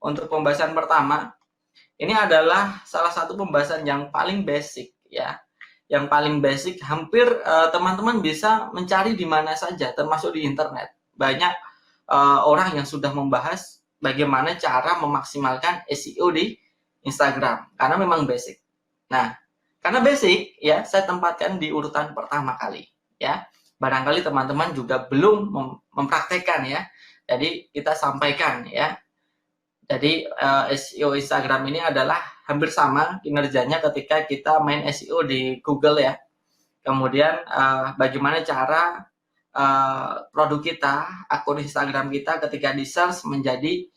untuk pembahasan pertama, ini adalah salah satu pembahasan yang paling basic ya. Yang paling basic, hampir teman-teman bisa mencari di mana saja, termasuk di internet. Banyak orang yang sudah membahas bagaimana cara memaksimalkan SEO di Instagram, karena memang basic. Nah, karena basic ya, saya tempatkan di urutan pertama kali ya. Barangkali teman-teman juga belum mempraktekkan ya. Jadi kita sampaikan ya. Jadi SEO Instagram ini adalah hampir sama kinerjanya ketika kita main SEO di Google ya. Kemudian bagaimana cara produk kita, akun Instagram kita ketika di search menjadi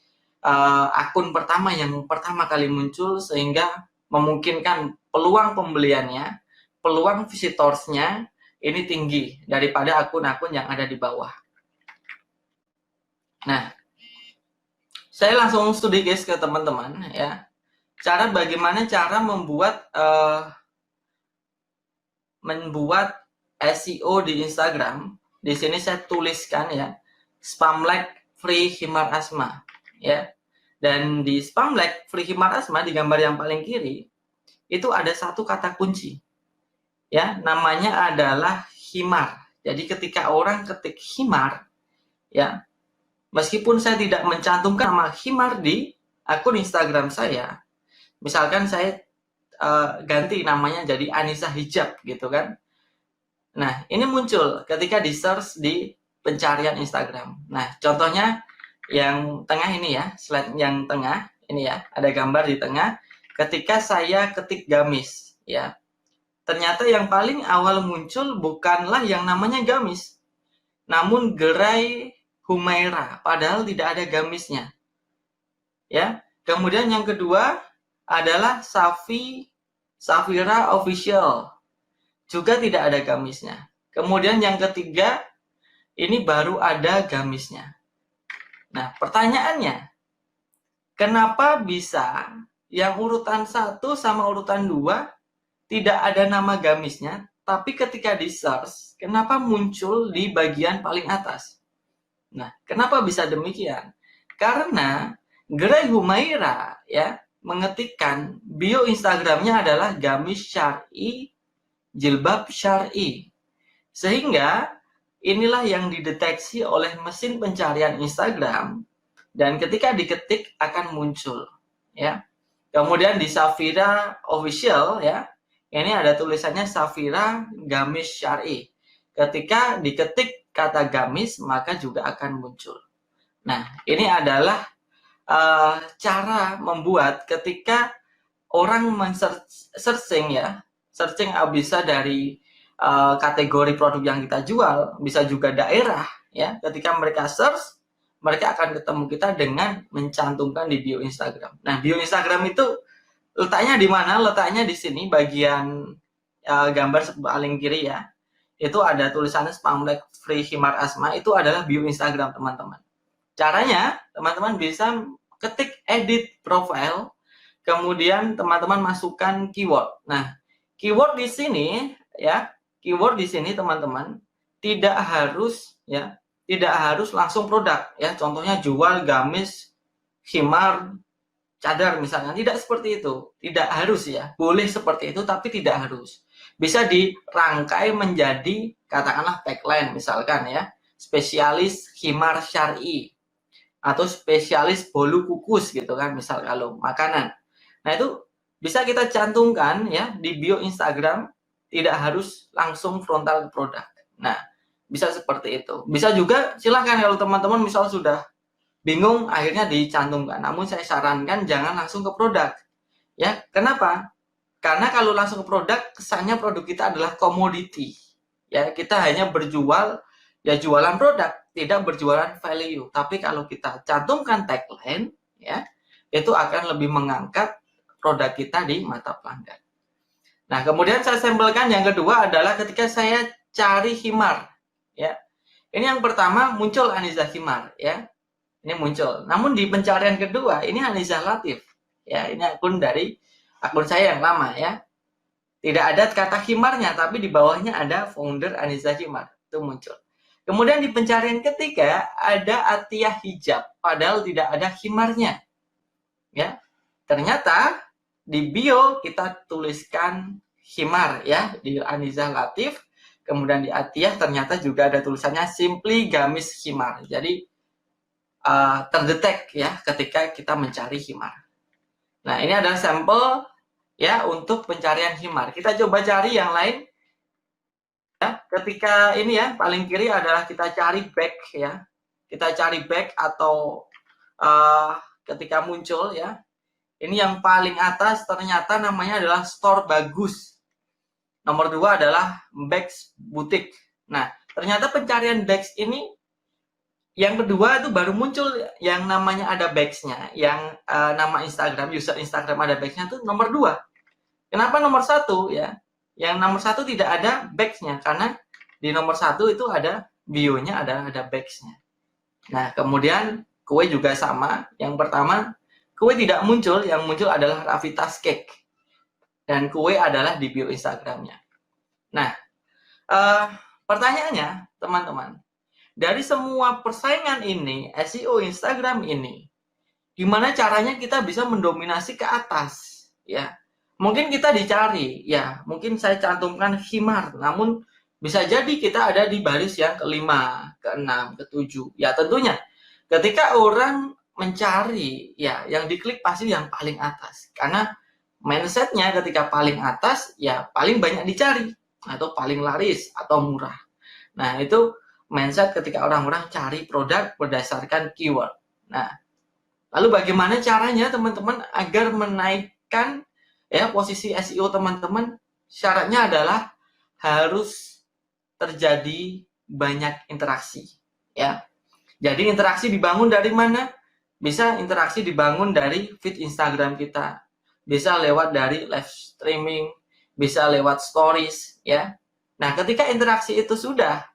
akun pertama yang pertama kali muncul, sehingga memungkinkan peluang pembeliannya, peluang visitorsnya ini tinggi daripada akun-akun yang ada di bawah. Nah, saya langsung studi case ke teman-teman ya. Bagaimana cara membuat SEO di Instagram. Di sini saya tuliskan ya, Spamleg Free Himar Asma ya. Dan di Spamleg Free Himar Asma di gambar yang paling kiri itu ada satu kata kunci. Ya, namanya adalah himar. Jadi ketika orang ketik himar ya, meskipun saya tidak mencantumkan nama himar di akun Instagram saya, misalkan saya ganti namanya jadi Anissa Hijab gitu kan. Nah, ini muncul ketika di search di pencarian Instagram. Nah, contohnya yang tengah ini ya, slide yang tengah ini ya, ada gambar di tengah. Ketika saya ketik gamis ya, ternyata yang paling awal muncul bukanlah yang namanya gamis, namun gerai Humaira, padahal tidak ada gamisnya. Ya. Kemudian yang kedua adalah Safira Official, juga tidak ada gamisnya. Kemudian yang ketiga, ini baru ada gamisnya. Nah, pertanyaannya, kenapa bisa yang urutan 1 sama urutan 2 tidak ada nama gamisnya, tapi ketika di search, kenapa muncul di bagian paling atas? Nah, kenapa bisa demikian? Karena gerai Humaira ya mengetikkan bio Instagramnya adalah gamis syar'i, jilbab syar'i. Sehingga inilah yang dideteksi oleh mesin pencarian Instagram, dan ketika diketik akan muncul ya. Kemudian di Safira Official ya, ini ada tulisannya Safira gamis syar'i. Ketika diketik kata gamis, maka juga akan muncul. Nah, ini adalah cara membuat ketika orang searching ya, searching bisa dari kategori produk yang kita jual, bisa juga daerah ya. Ketika mereka search, mereka akan ketemu kita dengan mencantumkan di bio Instagram. Nah, bio Instagram itu letaknya di mana? Letaknya di sini bagian gambar paling kiri ya. Itu ada tulisannya Spamleg Free Himar Asma, itu adalah bio Instagram teman-teman. Caranya, teman-teman bisa ketik edit profile, kemudian teman-teman masukkan keyword. Nah, keyword di sini ya, keyword di sini teman-teman tidak harus langsung produk ya. Contohnya jual gamis, himar, cadar misalnya, tidak seperti itu. Tidak harus ya. Boleh seperti itu tapi tidak harus. Bisa dirangkai menjadi katakanlah tagline misalkan ya, spesialis himar syar'i atau spesialis bolu kukus gitu kan, misal kalau makanan. Nah, itu bisa kita cantumkan ya di bio Instagram, tidak harus langsung frontal produk. Nah, bisa seperti itu. Bisa juga silakan kalau teman-teman misal sudah bingung akhirnya dicantumkan. Namun saya sarankan jangan langsung ke produk. Ya, kenapa? Karena kalau langsung ke produk, kesannya produk kita adalah komoditi. Ya, kita hanya berjual ya jualan produk, tidak berjualan value. Tapi kalau kita cantumkan tagline ya, itu akan lebih mengangkat produk kita di mata pelanggan. Nah, kemudian saya sampelkan yang kedua adalah ketika saya cari himar ya. Ini yang pertama muncul Anissa Himar ya. Ini muncul. Namun di pencarian kedua ini Anissa Latif. Ya, ini akun saya yang lama ya. Tidak ada kata himarnya, tapi di bawahnya ada founder Anissa Himar. Itu muncul. Kemudian di pencarian ketiga ada Atiyah Hijab, padahal tidak ada himarnya. ya. Ternyata di bio kita tuliskan Himar ya, di Anizah Latif, kemudian di Atiyah ternyata juga ada tulisannya simply gamis Himar. Jadi terdetek ya ketika kita mencari Himar. Nah, ini adalah sampel ya untuk pencarian Himar. Kita coba cari yang lain. Ya, ketika ini ya, paling kiri adalah kita cari back ya. Kita cari back atau ketika muncul ya. Ini yang paling atas ternyata namanya adalah store bagus. Nomor 2 adalah Bags Boutique. Nah, ternyata pencarian Bags ini yang kedua itu baru muncul yang namanya ada Bags-nya. Yang nama Instagram, user Instagram ada Bags-nya itu nomor 2. Kenapa nomor 1 ya? Yang nomor 1 tidak ada Bags-nya karena di nomor 1 itu ada bio-nya, ada Bags-nya. Nah, kemudian kue juga sama. Yang pertama, kue tidak muncul, yang muncul adalah Ravitas Cake. Dan kue adalah di bio Instagramnya. Nah, pertanyaannya, teman-teman, dari semua persaingan ini, SEO Instagram ini, gimana caranya kita bisa mendominasi ke atas? Ya, mungkin kita dicari, ya, mungkin saya cantumkan Himar, namun bisa jadi kita ada di baris yang kelima, keenam, ketujuh. Ya, tentunya ketika orang mencari, ya, yang diklik pasti yang paling atas. Karena mindsetnya ketika paling atas, ya paling banyak dicari, atau paling laris, atau murah. Nah, itu mindset ketika orang-orang cari produk berdasarkan keyword. Nah, lalu bagaimana caranya teman-teman agar menaikkan ya posisi SEO teman-teman? Syaratnya adalah harus terjadi banyak interaksi, ya. Jadi interaksi dibangun dari mana? Bisa interaksi dibangun dari feed Instagram kita, bisa lewat dari live streaming, bisa lewat stories, ya. Nah, ketika interaksi itu sudah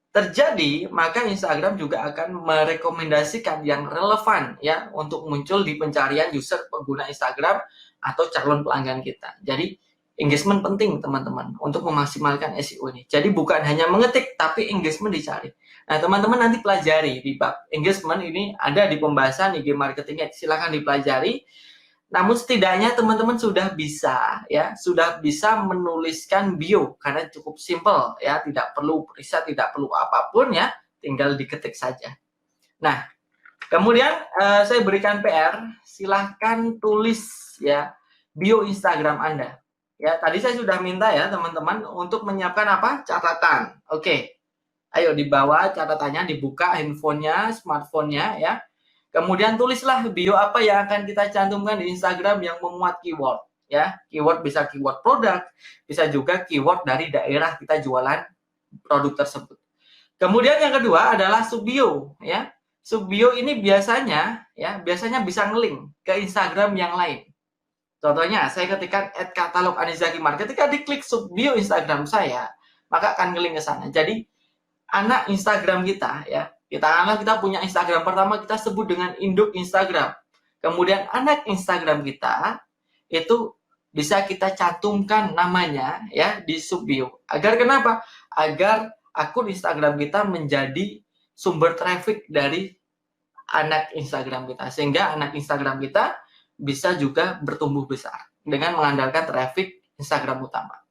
terjadi, maka Instagram juga akan merekomendasikan yang relevan ya untuk muncul di pencarian user pengguna Instagram atau calon pelanggan kita. Jadi engagement penting teman-teman untuk memaksimalkan SEO ini. Jadi bukan hanya mengetik tapi engagement dicari. Nah, teman-teman nanti pelajari di bab engagement ini ada di pembahasan IG marketing. Silahkan dipelajari. Namun setidaknya teman-teman sudah bisa menuliskan bio karena cukup simple ya, tidak perlu riset, tidak perlu apapun ya, tinggal diketik saja. Nah, kemudian saya berikan PR, silahkan tulis ya bio Instagram Anda. Ya, tadi saya sudah minta ya teman-teman untuk menyiapkan apa? Catatan. Oke. Ayo di bawah catatannya dibuka handphonenya, smartphone-nya ya. Kemudian tulislah bio apa yang akan kita cantumkan di Instagram yang memuat keyword ya. Keyword bisa keyword produk, bisa juga keyword dari daerah kita jualan produk tersebut. Kemudian yang kedua adalah subbio ya. Subbio ini biasanya bisa nge-link ke Instagram yang lain. Contohnya saya ketikkan @katalog Anizah Himar, ketika diklik subbio Instagram saya, maka akan nge-link ke sana. Jadi anak Instagram kita ya, kita punya Instagram pertama kita sebut dengan induk Instagram. Kemudian anak Instagram kita itu bisa kita cantumkan namanya ya di subbio. Agar kenapa? Agar akun Instagram kita menjadi sumber traffic dari anak Instagram kita. Sehingga anak Instagram kita bisa juga bertumbuh besar dengan mengandalkan traffic Instagram utama.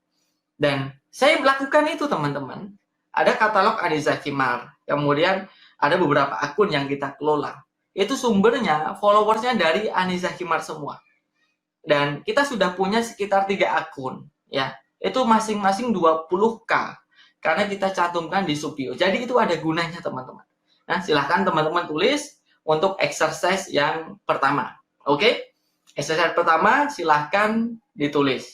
Dan saya melakukan itu teman-teman. Ada katalog Anizah Himar. Kemudian ada beberapa akun yang kita kelola. Itu sumbernya, followersnya dari Anizah Himar semua. Dan kita sudah punya sekitar 3 akun. Ya, itu masing-masing 20K. Karena kita cantumkan di subbio. Jadi itu ada gunanya teman-teman. Nah, silahkan teman-teman tulis untuk exercise yang pertama. Oke? Exercise pertama silahkan ditulis.